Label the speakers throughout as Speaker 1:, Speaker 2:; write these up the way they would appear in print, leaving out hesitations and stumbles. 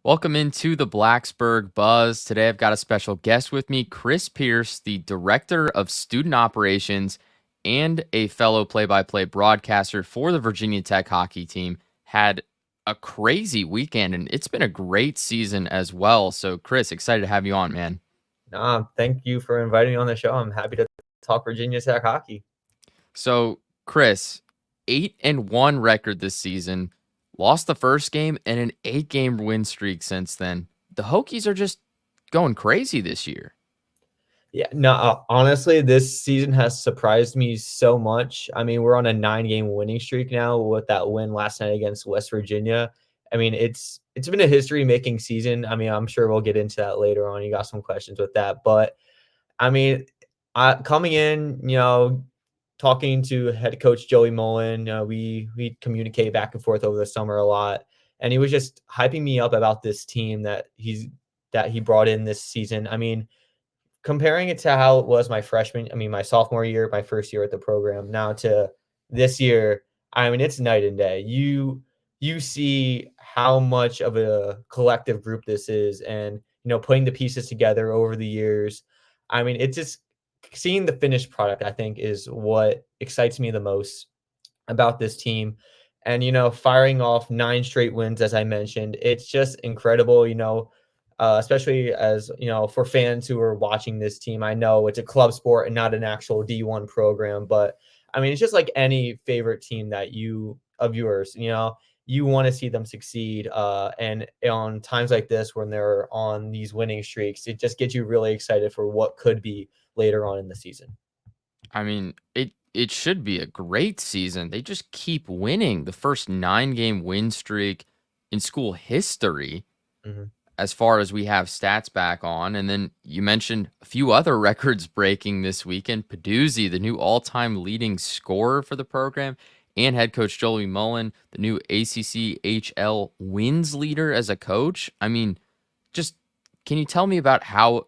Speaker 1: Welcome into the Blacksburg Buzz. Today I've got a special guest with me, Chris Pierce, the Director of Student Operations and a fellow play-by-play broadcaster for the Virginia Tech hockey team. Had a crazy weekend, and it's been a great season as well. So, Chris, excited to have you on, man.
Speaker 2: Thank you for inviting me on the show. I'm happy to talk Virginia Tech hockey.
Speaker 1: So, Chris, 8-1 record this season, lost the first game and an 8-game win streak since then. The Hokies are just going crazy this year.
Speaker 2: Yeah, no, honestly, this season has surprised me so much. I mean, we're on a 9-game winning streak now with that win last night against West Virginia. I mean, it's been a history-making season. I mean, I'm sure we'll get into that later on. You got some questions with that, but I mean, coming in, talking to head coach Joey Mullen, we communicate back and forth over the summer a lot, and he was just hyping me up about this team that he brought in this season. I mean, comparing it to how it was my sophomore year, my first year at the program, now to this year, I mean, it's night and day. You see how much of a collective group this is, and putting the pieces together over the years. I mean, it's just seeing the finished product, I think, is what excites me the most about this team. And firing off 9 straight wins, as I mentioned, it's just incredible. Especially as for fans who are watching this team. I know it's a club sport and not an actual D1 program, but I mean, it's just like any favorite team that you of yours. You want to see them succeed. And on times like this, when they're on these winning streaks, it just gets you really excited for what could be later on in the season.
Speaker 1: I mean, it should be a great season. They just keep winning. The first 9-game win streak in school history,
Speaker 2: Mhm.
Speaker 1: as far as we have stats back on. And then you mentioned a few other records breaking this weekend. Peduzzi, the new all-time leading scorer for the program, and head coach Joey Mullen, the new ACCHL wins leader as a coach. I mean, just can you tell me about how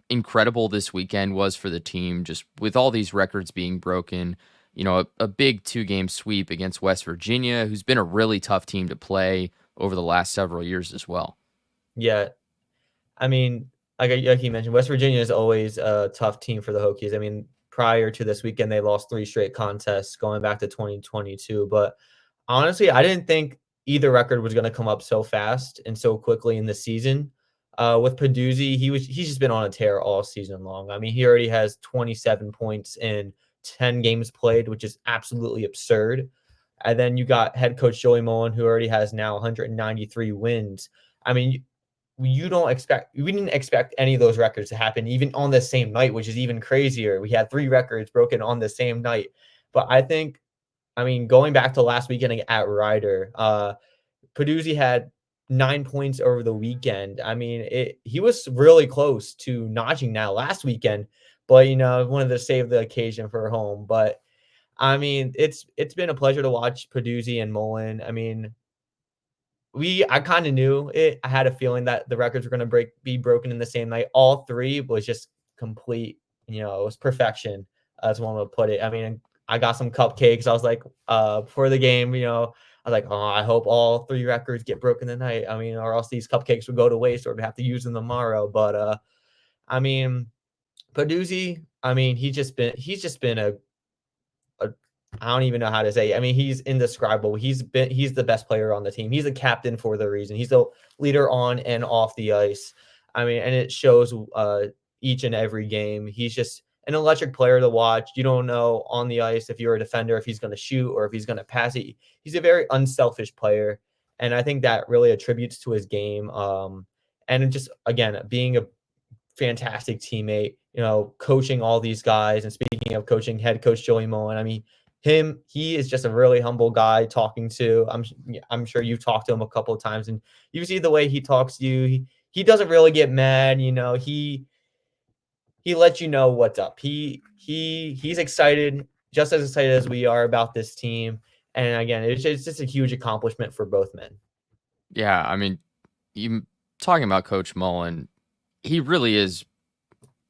Speaker 1: incredible this weekend was for the team, just with all these records being broken? A big 2-game sweep against West Virginia, who's been a really tough team to play over the last several years as well.
Speaker 2: Yeah, I mean, like you mentioned, West Virginia is always a tough team for the Hokies. I mean, prior to this weekend, they lost 3 straight contests going back to 2022. But honestly, I didn't think either record was going to come up so fast and so quickly in the season. With Peduzzi, he's just been on a tear all season long. I mean, he already has 27 points in 10 games played, which is absolutely absurd. And then you got head coach Joey Mullen, who already has now 193 wins. I mean, we didn't expect any of those records to happen even on the same night, which is even crazier. We had 3 records broken on the same night. But I mean, going back to last weekend at Ryder, Peduzzi had 9 points over the weekend. I mean, he was really close to notching that last weekend, but wanted to save the occasion for home. But I mean, it's been a pleasure to watch Peduzzi and Mullen. I mean, I kind of knew it. I had a feeling that the records were going to be broken in the same night. All 3 was just complete, it was perfection, as one would put it. I mean, I got some cupcakes. I was like, before the game, I was like, oh, I hope all 3 records get broken tonight. I mean, or else these cupcakes would go to waste, or we have to use them tomorrow. But I mean, Peduzzi, I mean, he's just been a I don't even know how to say it. I mean, he's indescribable. He's the best player on the team. He's a captain for the reason. He's the leader on and off the ice. I mean, and it shows each and every game. He's just an electric player to watch. You don't know on the ice if you're a defender if he's going to shoot or if he's going to pass it. He's a very unselfish player, and I think that really attributes to his game. And just again being a fantastic teammate, coaching all these guys. And speaking of coaching, head coach Joey Mullen, I mean, he is just a really humble guy talking to. I'm sure you've talked to him a couple of times, and you see the way he talks to you. He doesn't really get mad. He lets you know what's up. He's excited, just as excited as we are about this team. And again, it's just a huge accomplishment for both men.
Speaker 1: Yeah, I mean, you talking about Coach Mullen, he really is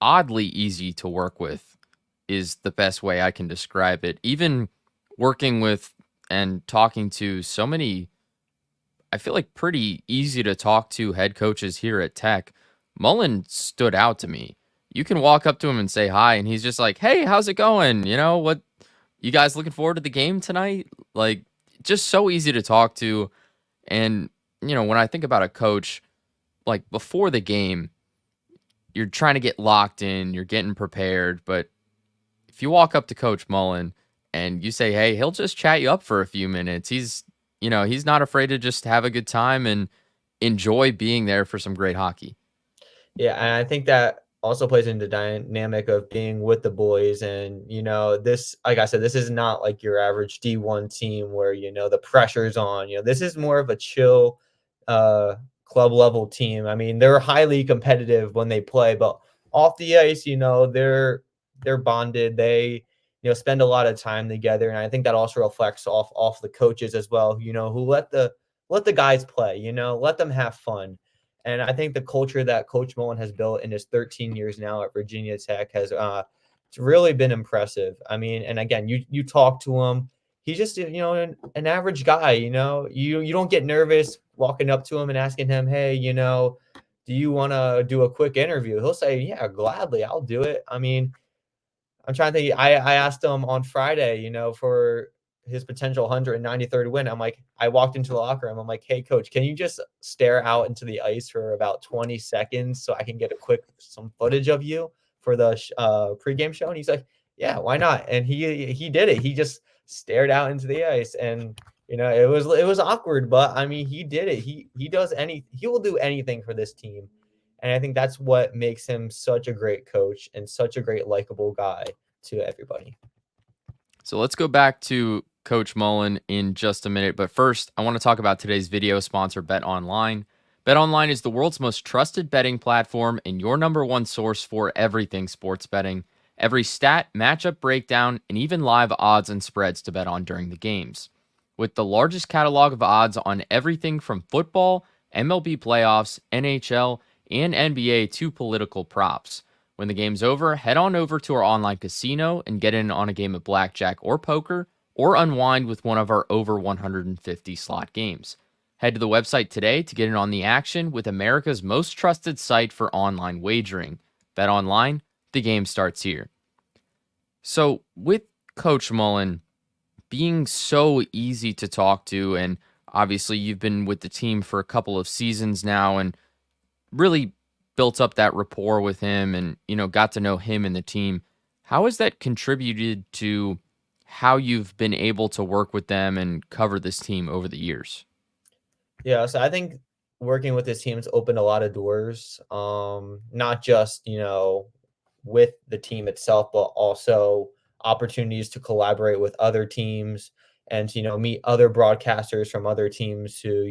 Speaker 1: oddly easy to work with, is the best way I can describe it. Even working with and talking to so many I feel like pretty easy to talk to head coaches here at Tech, Mullen stood out to me. You can walk up to him and say hi, and he's just like, "Hey, how's it going? What you guys looking forward to the game tonight?" Like, just so easy to talk to. And, when I think about a coach, like before the game, you're trying to get locked in, you're getting prepared. But if you walk up to Coach Mullen and you say, "Hey," he'll just chat you up for a few minutes. He's not afraid to just have a good time and enjoy being there for some great hockey.
Speaker 2: Yeah, and I think that also plays into the dynamic of being with the boys. And, this, like I said, this is not like your average D1 team where, the pressure's on. This is more of a chill uh, club level team. I mean, they're highly competitive when they play, but off the ice, they're bonded. They, spend a lot of time together. And I think that also reflects off the coaches as well, who let the guys play, let them have fun. And I think the culture that Coach Mullen has built in his 13 years now at Virginia Tech has it's really been impressive. I mean, and again, you talk to him, he's just an average guy. You don't get nervous walking up to him and asking him, hey, do you want to do a quick interview? He'll say, yeah, gladly, I'll do it. I mean, I'm trying to think. I asked him on Friday, for his potential 193rd win. I walked into the locker room. I'm like, hey, coach, can you just stare out into the ice for about 20 seconds so I can get some footage of you for the pregame show? And he's like, yeah, why not? And he did it. He just stared out into the ice, and it was awkward, but I mean, he did it. He will do anything for this team. And I think that's what makes him such a great coach and such a great likable guy to everybody.
Speaker 1: So let's go back to Coach Mullen in just a minute. But first, I want to talk about today's video sponsor, Bet Online. Bet Online is the world's most trusted betting platform and your number one source for everything sports betting. Every stat, matchup breakdown, and even live odds and spreads to bet on during the games. With the largest catalog of odds on everything from football, MLB playoffs, NHL, and NBA to political props. When the game's over, head on over to our online casino and get in on a game of blackjack or poker, or unwind with one of our over 150 slot games. Head to the website today to get in on the action with America's most trusted site for online wagering. Bet online, the game starts here. So, with Coach Mullen being so easy to talk to, and obviously you've been with the team for a couple of seasons now and really built up that rapport with him and, got to know him and the team. How has that contributed to how you've been able to work with them and cover this team over the years?
Speaker 2: Yeah, so I think working with this team's opened a lot of doors, not just, with the team itself, but also opportunities to collaborate with other teams and to, meet other broadcasters from other teams who,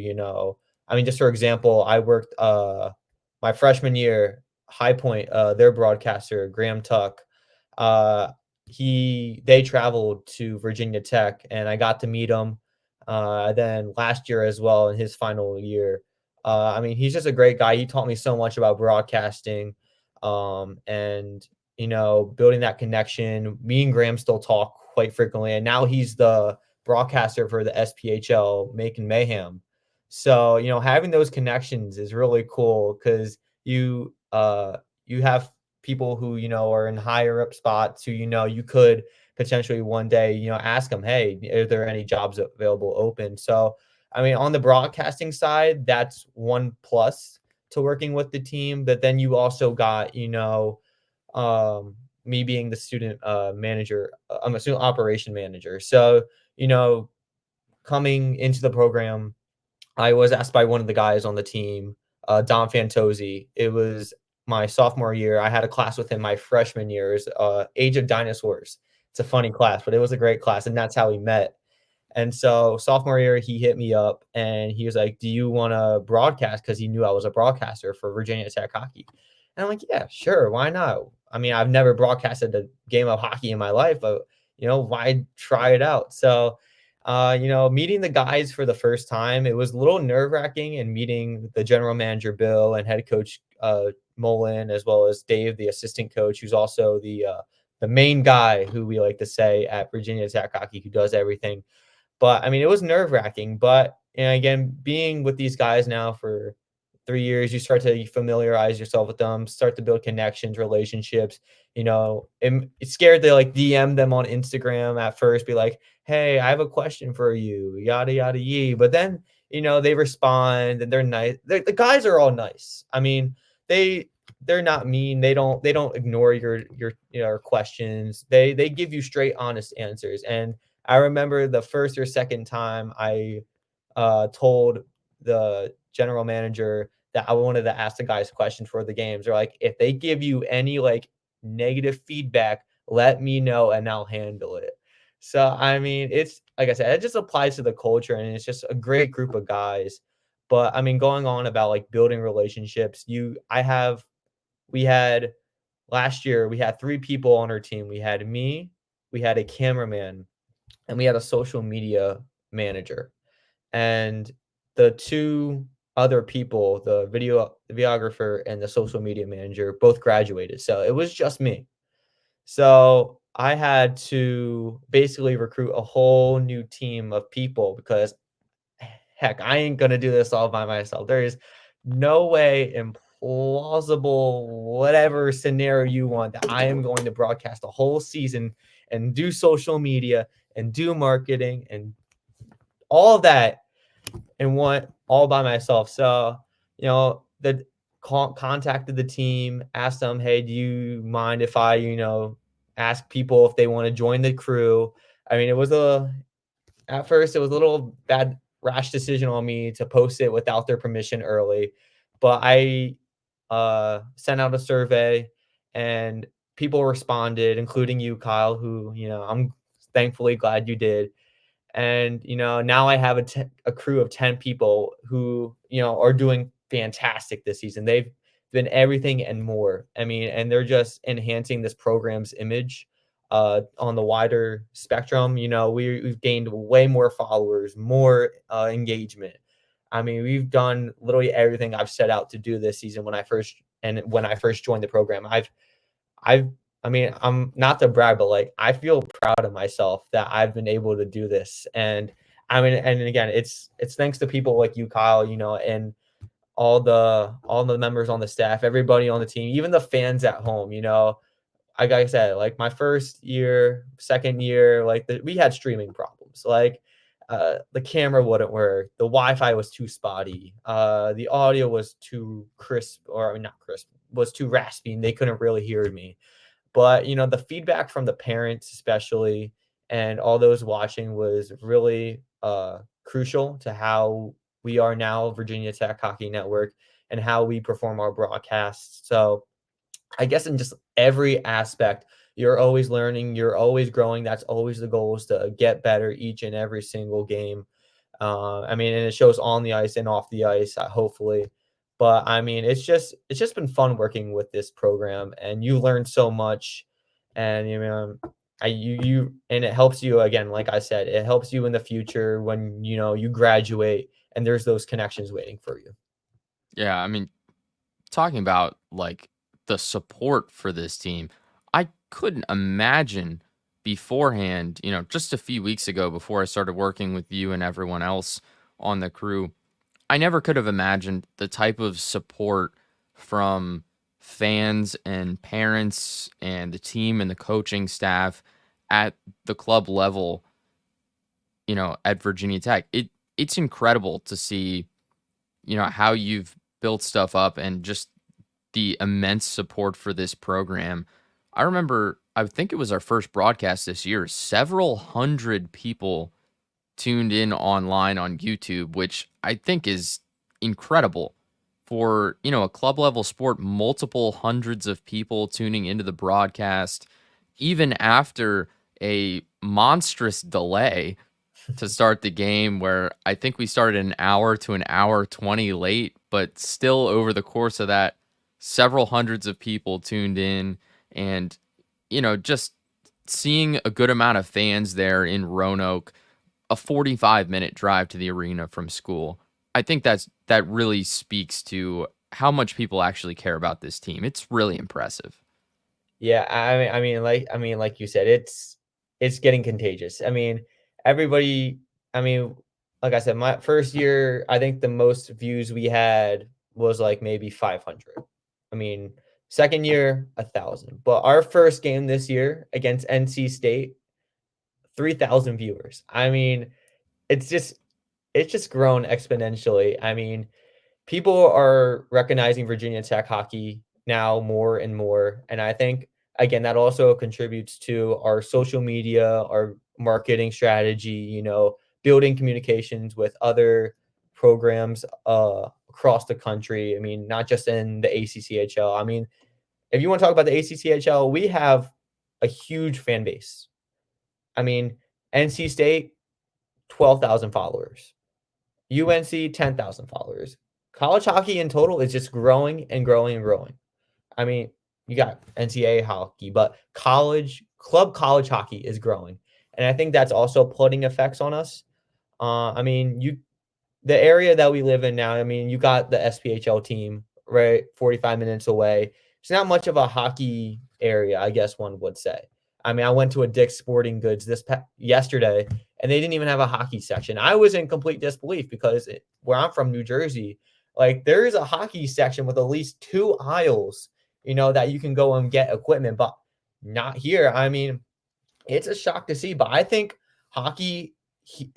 Speaker 2: I mean, just for example, I worked my freshman year, High Point, their broadcaster, Graham Tuck, uh, they traveled to Virginia Tech and I got to meet him. Then last year as well in his final year. I mean, he's just a great guy. He taught me so much about broadcasting, and building that connection. Me and Graham still talk quite frequently, and now he's the broadcaster for the SPHL, making mayhem. So having those connections is really cool because you have people who are in higher up spots who you could potentially one day, ask them, hey, are there any jobs available open? So, I mean, on the broadcasting side, that's one plus to working with the team. But then you also got, me being the student manager, I'm a student operation manager. So, you know, coming into the program, I was asked by one of the guys on the team, Don Fantozzi. It was my sophomore year. I had a class with him my freshman year. It was, Age of Dinosaurs. It's a funny class, but it was a great class, and that's how we met. And so sophomore year, he hit me up and he was like, "Do you want to broadcast?" Because he knew I was a broadcaster for Virginia Tech hockey. And I'm like, "Yeah, sure, why not?" I mean, I've never broadcasted a game of hockey in my life, but why try it out? So, meeting the guys for the first time, it was a little nerve wracking, and meeting the general manager Bill and head coach Mullen, as well as Dave, the assistant coach, who's also the main guy who we like to say at Virginia Tech hockey, who does everything. But I mean, it was nerve wracking. But and again, being with these guys now for 3 years, you start to familiarize yourself with them, start to build connections, relationships. It's scared to like DM them on Instagram at first, be like, "Hey, I have a question for you," yada yada yee. But then they respond and they're nice. The guys are all nice. I mean, they they're not mean. They don't ignore your questions. They give you straight, honest answers. And I remember the first or second time I told the general manager that I wanted to ask the guys questions for the games. They're like, if they give you any like negative feedback, let me know and I'll handle it. So I mean, it's like I said, it just applies to the culture and it's just a great group of guys. But I mean, going on about like building relationships, we had last year we had 3 people on our team. We had me, we had a cameraman, and we had a social media manager. And the 2 other people, the videographer and the social media manager, both graduated. So it was just me. So I had to basically recruit a whole new team of people because heck, I ain't gonna do this all by myself. There is no way implausible whatever scenario you want that I am going to broadcast a whole season and do social media and do marketing and all of that and want all by myself. So, the contacted the team, asked them, "Hey, do you mind if I, ask people if they want to join the crew?" I mean, at first it was a little bad rash decision on me to post it without their permission early, but I sent out a survey and people responded, including you, Kyle, who, I'm thankfully glad you did. And now I have a crew of 10 people who are doing fantastic this season. They've been everything and more. I mean, and they're just enhancing this program's image on the wider spectrum. We've gained way more followers, more engagement. I mean, we've done literally everything I've set out to do this season when I first joined the program. I've I mean, I'm not to brag, but, like, I feel proud of myself that I've been able to do this, and, I mean and again, it's thanks to people like you, Kyle, and all the members on the staff, everybody on the team, even the fans at home, like I said, like, my first year, second year, like, we had streaming problems, like, the camera wouldn't work, the Wi-Fi was too spotty, the audio was too crisp or I mean, not crisp, was too raspy, and they couldn't really hear me. But, the feedback from the parents especially and all those watching was really, crucial to how we are now Virginia Tech Hockey Network and how we perform our broadcasts. So, I guess in just every aspect, you're always learning, you're always growing. That's always the goal is to get better each and every single game. I mean, and it shows on the ice and off the ice, hopefully. But I mean, it's just been fun working with this program, and you learn so much, and and it helps you again. Like I said, it helps you in the future when you graduate, and there's those connections waiting for you.
Speaker 1: Yeah, I mean, talking about like the support for this team, I couldn't imagine beforehand, just a few weeks ago before I started working with you and everyone else on the crew, I never could have imagined the type of support from fans and parents and the team and the coaching staff at the club level, at Virginia Tech. It's incredible to see, how you've built stuff up and just the immense support for this program. I remember, I think it was our first broadcast this year, several hundred people tuned in online on YouTube, which I think is incredible for, a club level sport, multiple hundreds of people tuning into the broadcast, even after a monstrous delay to start the game where I think we started an hour to an hour 20 late, but still over the course of that, several hundreds of people tuned in and, just seeing a good amount of fans there in Roanoke, a 45-minute drive to the arena from school. I think that really speaks to how much people actually care about this team. It's really impressive.
Speaker 2: Yeah, like you said, it's getting contagious. I mean, everybody. I mean, like I said, my first year, I think the most views we had was like maybe 500. I mean, second year, 1,000. But our first game this year against NC State, 3,000 viewers. I mean, it's just it's just grown exponentially. I mean, people are recognizing Virginia Tech hockey now more and more. And I think, again, that also contributes to our social media, our marketing strategy, building communications with other programs across the country. I mean, not just in the ACCHL. I mean, if you want to talk about the ACCHL, we have a huge fan base. I mean, NC State, 12,000 followers. UNC, 10,000 followers. College hockey in total is just growing and growing and growing. I mean, you got NCAA hockey, but club college hockey is growing. And I think that's also putting effects on us. I mean, the area that we live in now, I mean, you got the SPHL team, right? 45 minutes away. It's not much of a hockey area, I guess one would say. I mean, I went to a Dick's Sporting Goods yesterday, and they didn't even have a hockey section. I was in complete disbelief because where I'm from, New Jersey, like there is a hockey section with at least 2 aisles, that you can go and get equipment, but not here. I mean, it's a shock to see, but I think hockey,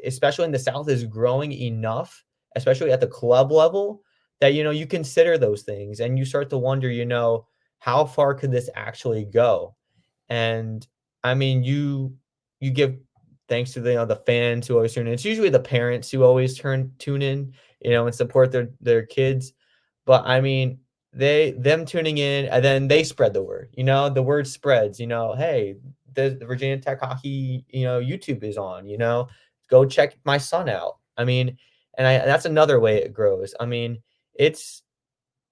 Speaker 2: especially in the South, is growing enough, especially at the club level, that you consider those things and you start to wonder, how far could this actually go? And I mean, you give thanks to the fans who always tune in. It's usually the parents who always tune in, and support their kids. But I mean, them tuning in and then they spread the word. The word spreads. Hey, the Virginia Tech hockey, YouTube is on. Go check my son out. I mean, that's another way it grows. I mean, it's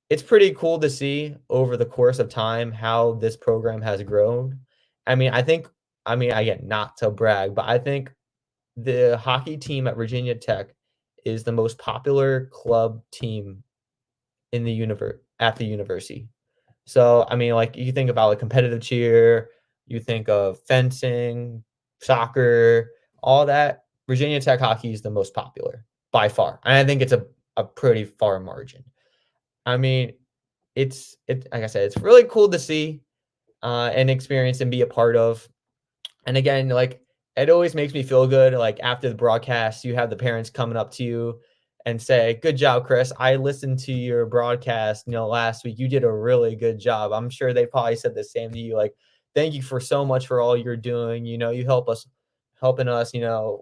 Speaker 2: it's pretty cool to see over the course of time how this program has grown. I mean, again, not to brag, but I think the hockey team at Virginia Tech is the most popular club team in the universe at the university. So, I mean, like you think about like competitive cheer, you think of fencing, soccer, all that. Virginia Tech hockey is the most popular by far. And I think it's a pretty far margin. I mean, like I said, it's really cool to see and experience and be a part of. And again, like it always makes me feel good. Like after the broadcast, you have the parents coming up to you and say, "Good job, Chris. I listened to your broadcast, last week. You did a really good job." I'm sure they probably said the same to you. Like, thank you for so much for all you're doing. You helping us,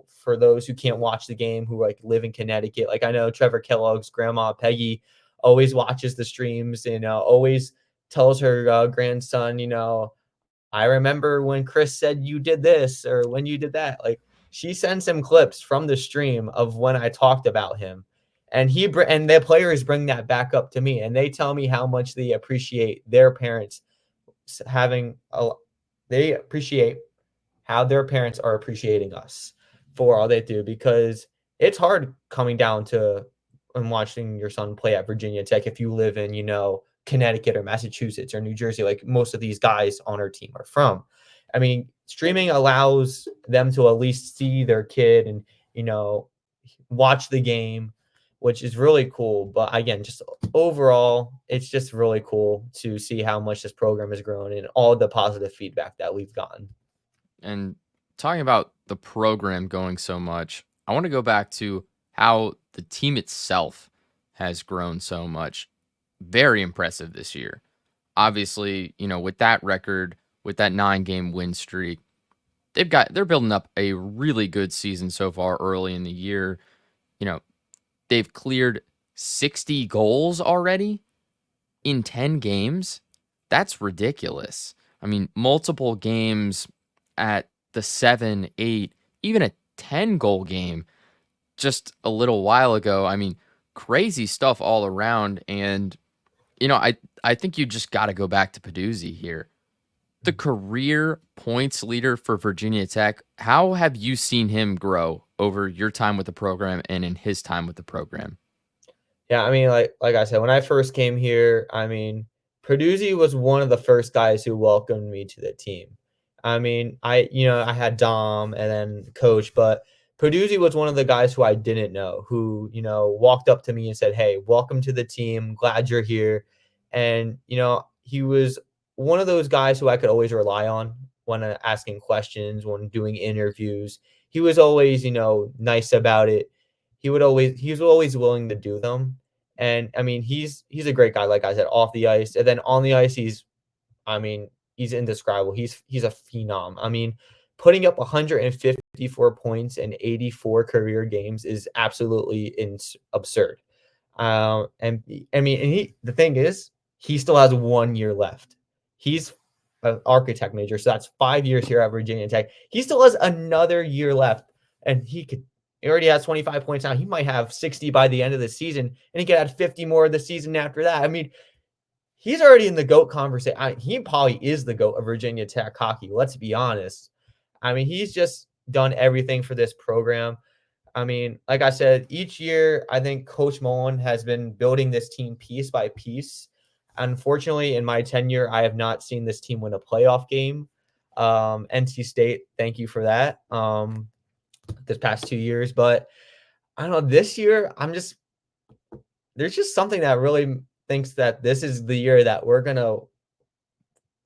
Speaker 2: for those who can't watch the game, who like live in Connecticut. Like I know Trevor Kellogg's grandma, Peggy, always watches the streams, always tells her grandson, I remember when Chris said you did this or when you did that. Like she sends him clips from the stream of when I talked about him, and and the players bring that back up to me, and they tell me how much they appreciate their parents having a. They appreciate how their parents are appreciating us for all they do because it's hard coming down to and watching your son play at Virginia Tech if you live in, Connecticut or Massachusetts or New Jersey, like most of these guys on our team are from. I mean, streaming allows them to at least see their kid and, watch the game, which is really cool. But again, just overall, it's just really cool to see how much this program has grown and all the positive feedback that we've gotten.
Speaker 1: And talking about the program going so much, I want to go back to how the team itself has grown so much. Very impressive this year. Obviously, with that record, with that 9-game win streak, they're building up a really good season so far early in the year. You know, they've cleared 60 goals already in 10 games. That's ridiculous. I mean, multiple games at the 7, 8, even a 10 goal game just a little while ago. I mean, crazy stuff all around. And, I think you just got to go back to Peduzzi here. The career points leader for Virginia Tech. How have you seen him grow over your time with the program and in his time with the program?
Speaker 2: Yeah, I mean, like I said, when I first came here, I mean, Peduzzi was one of the first guys who welcomed me to the team. I mean, I had Dom and then coach, but Peduzzi was one of the guys who I didn't know, who, walked up to me and said, "Hey, welcome to the team. Glad you're here." And, he was one of those guys who I could always rely on when asking questions, when doing interviews. He was always, nice about it. He was always willing to do them. And I mean, he's a great guy, like I said, off the ice. And then on the ice, I mean, he's indescribable. He's a phenom. I mean, putting up 154 points in 84 career games is absolutely absurd. And I mean, the thing is, he still has 1 year left. He's an architect major, so that's 5 years here at Virginia Tech. He still has another year left, and he already has 25 points now. He might have 60 by the end of the season, and he could add 50 more the season after that. I mean, he's already in the GOAT conversation. He probably is the GOAT of Virginia Tech hockey. Let's be honest. I mean, he's just done everything for this program. I mean, like I said, each year, I think Coach Mullen has been building this team piece by piece. Unfortunately, in my tenure, I have not seen this team win a playoff game. NC State, thank you for that. This past 2 years, but I don't know. This year, there's just something that really thinks that this is the year that we're gonna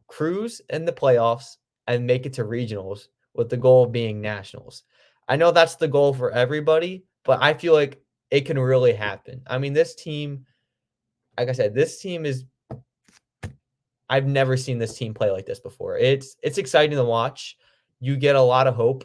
Speaker 2: cruise in the playoffs and make it to regionals with the goal of being nationals. I know that's the goal for everybody, but I feel like it can really happen. I mean, this team, like I said, this team is I've never seen this team play like this before. It's exciting to watch. You get a lot of hope.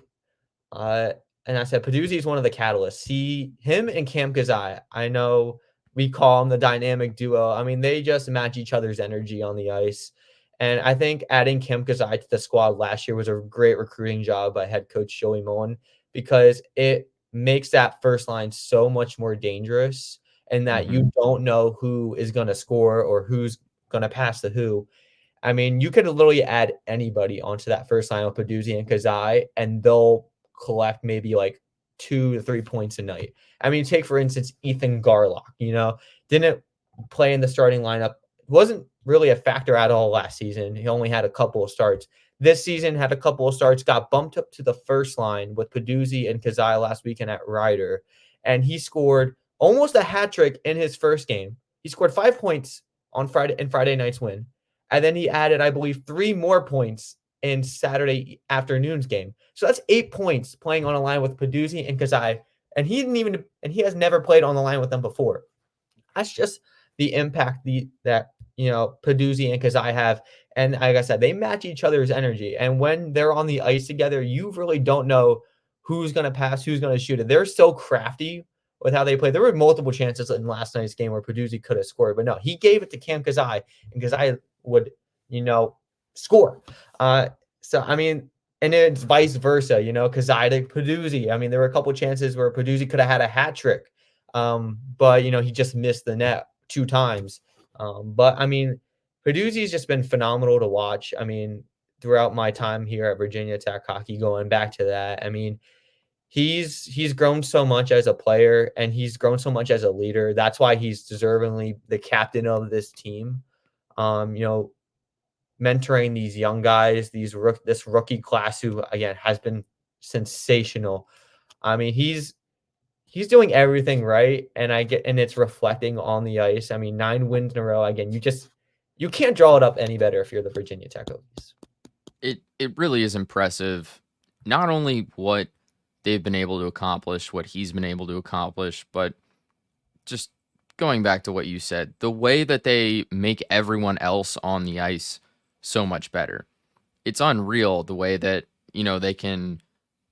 Speaker 2: Uh, and I said Peduzzi is one of the catalysts. Him and Cam Kazai, I know we call them the dynamic duo. I mean, they just match each other's energy on the ice. And I think adding Cam Kazai to the squad last year was a great recruiting job by head coach Joey Mullen because it makes that first line so much more dangerous and that
Speaker 1: Mhm.
Speaker 2: you don't know who is going to score or who's going to pass to who. I mean, you could literally add anybody onto that first line with Peduzzi and Kazai, and they'll collect maybe like 2 to 3 points a night. I mean, take for instance Ethan Garlock. Didn't play in the starting lineup, wasn't really a factor at all last season. He only had a couple of starts. This season had a couple of starts, got bumped up to the first line with Peduzzi and Kazai last weekend at Ryder, and he scored almost a hat trick in his first game. He scored 5 points on Friday night's win. And then he added, I believe, 3 more points in Saturday afternoon's game. So that's 8 points playing on a line with Peduzzi and Kazai. And he has never played on the line with them before. That's just the impact that Peduzzi and Kazai have. And like I said, they match each other's energy. And when they're on the ice together, you really don't know who's going to pass, who's going to shoot it. They're so crafty with how they play. There were multiple chances in last night's game where Peduzzi could have scored, but no, he gave it to Cam Kazai, and Kazai would, score. So I mean, and it's vice versa, Kazai to Peduzzi. I mean, there were a couple chances where Peduzzi could have had a hat trick, but he just missed the net 2 times. But I mean, Peduzzi's just been phenomenal to watch. I mean, throughout my time here at Virginia Tech hockey, going back to that, I mean, he's grown so much as a player and he's grown so much as a leader. That's why he's deservingly the captain of this team. Um, you know, mentoring these young guys, this rookie class who again has been sensational. I mean, he's doing everything right, and it's reflecting on the ice. I mean, 9 wins in a row. Again, you can't draw it up any better if you're the Virginia Tech Hokies.
Speaker 1: It really is impressive, not only what they've been able to accomplish, what he's been able to accomplish, but just going back to what you said, the way that they make everyone else on the ice so much better. It's unreal the way that, they can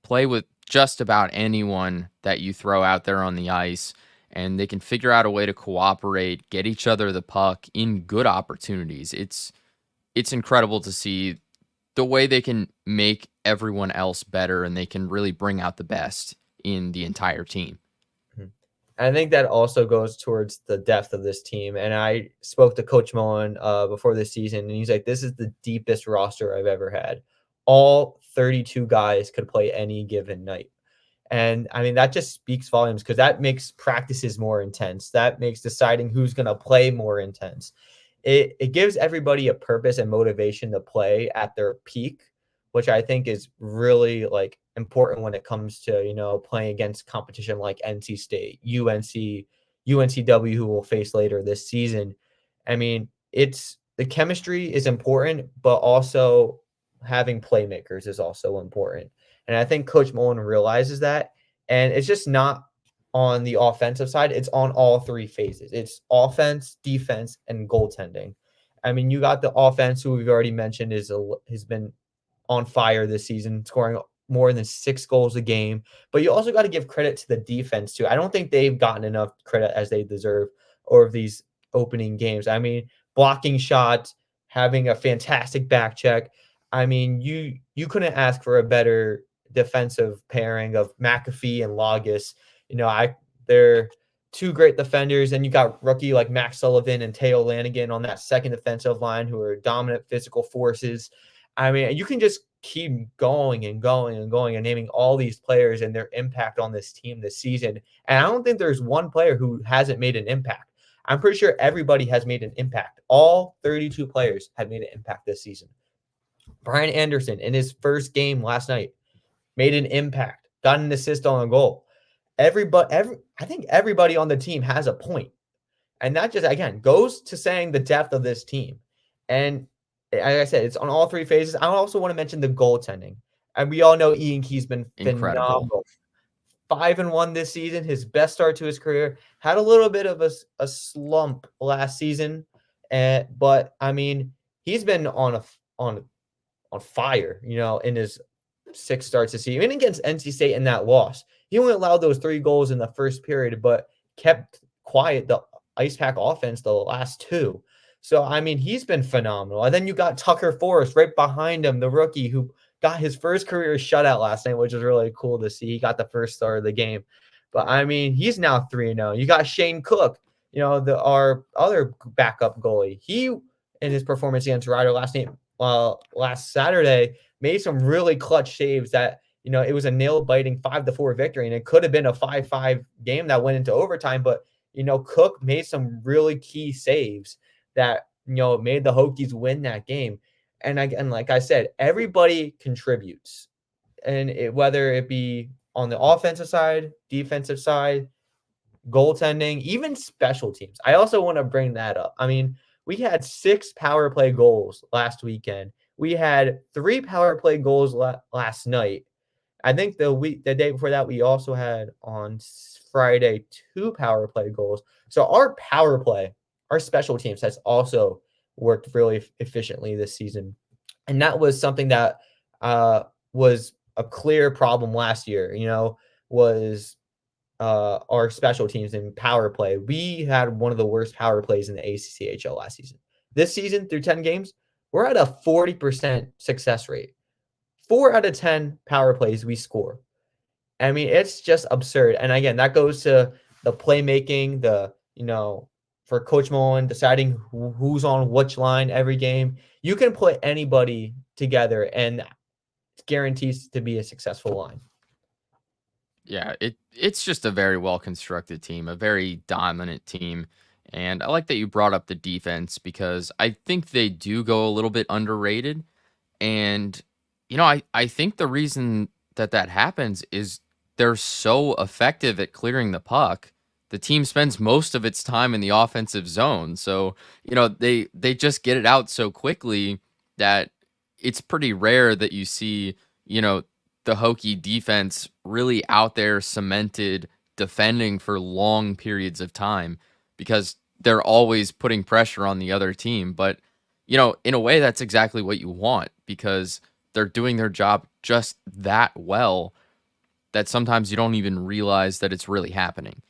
Speaker 1: play with just about anyone that you throw out there on the ice, and they can figure out a way to cooperate, get each other the puck in good opportunities. It's incredible to see the way they can make everyone else better, and they can really bring out the best in the entire team.
Speaker 2: Mhm. I think that also goes towards the depth of this team. And I spoke to Coach Mullen before this season, and he's like, "This is the deepest roster I've ever had. All 32 guys could play any given night." And I mean, that just speaks volumes because that makes practices more intense. That makes deciding who's going to play more intense. It gives everybody a purpose and motivation to play at their peak which I think is really like important when it comes to, playing against competition like NC State, UNC, UNCW, who we'll face later this season. I mean, it's the chemistry is important, but also having playmakers is also important. And I think Coach Mullen realizes that. And it's just not on the offensive side, it's on all three phases. It's offense, defense, and goaltending. I mean, you got the offense, who we've already mentioned has been on fire this season, scoring more than 6 goals a game. But you also got to give credit to the defense too. I don't think they've gotten enough credit as they deserve over these opening games. I mean, blocking shots, having a fantastic back check. I mean, you couldn't ask for a better defensive pairing of McAfee and Logus. They're two great defenders, and you got rookie like Max Sullivan and Teo Lanigan on that second defensive line, who are dominant physical forces. I mean, you can just keep going and going and going and naming all these players and their impact on this team this season. And I don't think there's one player who hasn't made an impact. I'm pretty sure everybody has made an impact. All 32 players have made an impact this season. Brian Anderson, in his first game last night, made an impact, got an assist on a goal. I think everybody on the team has a point. And that just, again, goes to saying the depth of this team. And like I said, it's on all three phases. I also want to mention the goaltending. And we all know Ian Key's been
Speaker 1: Incredible.
Speaker 2: phenomenal. 5-1 this season, his best start to his career. Had a little bit of a slump last season, but I mean, he's been on fire, in his 6 starts this season. Even against NC State in that loss, he only allowed those 3 goals in the first period, but kept quiet the Ice Pack offense the last 2. So, I mean, he's been phenomenal. And then you got Tucker Forrest right behind him, the rookie who got his first career shutout last night, which was really cool to see. He got the first star of the game. But, I mean, he's now 3-0. You got Shane Cook, our other backup goalie. He, in his performance against Rider last Saturday, made some really clutch saves that, it was a nail-biting 5-4 victory, and it could have been a 5-5 game that went into overtime. But, Cook made some really key saves that, made the Hokies win that game. And again, like I said, everybody contributes. And whether it be on the offensive side, defensive side, goaltending, even special teams. I also want to bring that up. I mean, we had 6 power play goals last weekend. We had 3 power play goals last night. I think the day before that, we also had on Friday 2 power play goals. So our power play, our special teams has also worked really efficiently this season. And that was something that was a clear problem last year, was our special teams in power play. We had one of the worst power plays in the ACCHL last season. This season, through 10 games, we're at a 40% success rate. 4 out of 10 power plays we score. I mean, it's just absurd. And again, that goes to the playmaking, for Coach Mullen deciding who's on which line every game. You can put anybody together, and it guarantees to be a successful line.
Speaker 1: Yeah, it's just a very well constructed team, a very dominant team. And I like that you brought up the defense because I think they do go a little bit underrated. And I think the reason that happens is they're so effective at clearing the puck. The team spends most of its time in the offensive zone. So, they just get it out so quickly that it's pretty rare that you see, the Hokie defense really out there cemented defending for long periods of time because they're always putting pressure on the other team. But, in a way, that's exactly what you want because they're doing their job just that well that sometimes you don't even realize that it's really happening.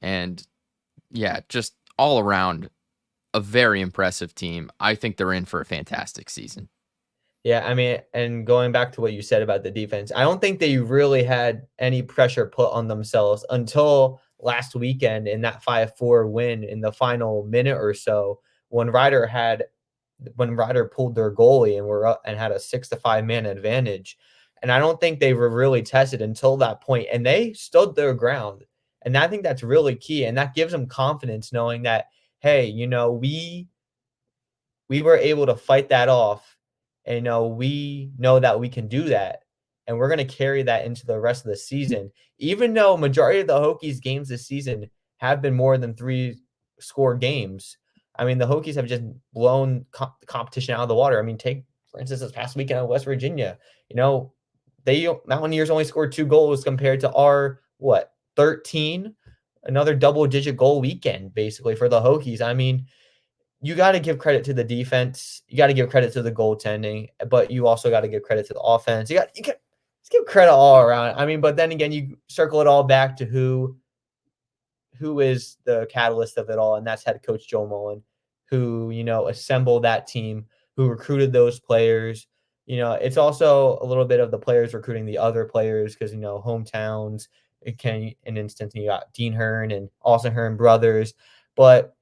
Speaker 1: And yeah, just all around a very impressive team. I think they're in for a fantastic season.
Speaker 2: Yeah, I mean, and going back to what you said about the defense, I don't think they really had any pressure put on themselves until last weekend in that 5-4 win in the final minute or so when Ryder pulled their goalie and were up and had a 6-5 man advantage. And I don't think they were really tested until that point, and they stood their ground. And I think that's really key, and that gives them confidence knowing that, hey, we were able to fight that off And, we know that we can do that, and we're going to carry that into the rest of the season. Even though majority of the Hokies games this season have been more than 3-score games, I mean, the Hokies have just blown competition out of the water. I mean, take, for instance, this past weekend at West Virginia. Mountaineers only scored 2 goals compared to our, 13? Another double-digit goal weekend, basically, for the Hokies. I mean, you got to give credit to the defense. You got to give credit to the goaltending, but you also got to give credit to the offense. You can just give credit all around. I mean, but then again, you circle it all back to who is the catalyst of it all, and that's head coach Joe Mullen, who assembled that team, who recruited those players. It's also a little bit of the players recruiting the other players because hometowns. It can, in instance, you got Dean Hearn and Austin Hearn brothers, but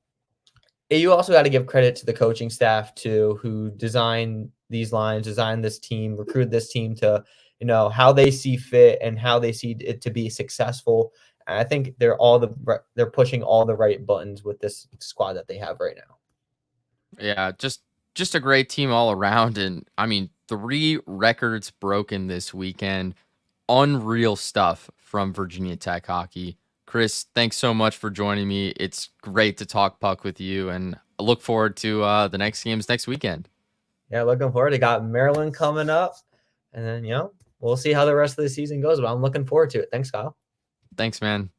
Speaker 2: you also got to give credit to the coaching staff too, who designed these lines, designed this team, recruited this team to, how they see fit and how they see it to be successful. And I think they're pushing all the right buttons with this squad that they have right now.
Speaker 1: Yeah, just a great team all around. And I mean, 3 records broken this weekend. Unreal stuff from Virginia Tech hockey. Chris, thanks so much for joining me. It's great to talk puck with you, and I look forward to the next games next weekend.
Speaker 2: Yeah, looking forward. They got Maryland coming up, and then we'll see how the rest of the season goes. But I'm looking forward to it. Thanks, Kyle.
Speaker 1: Thanks, man.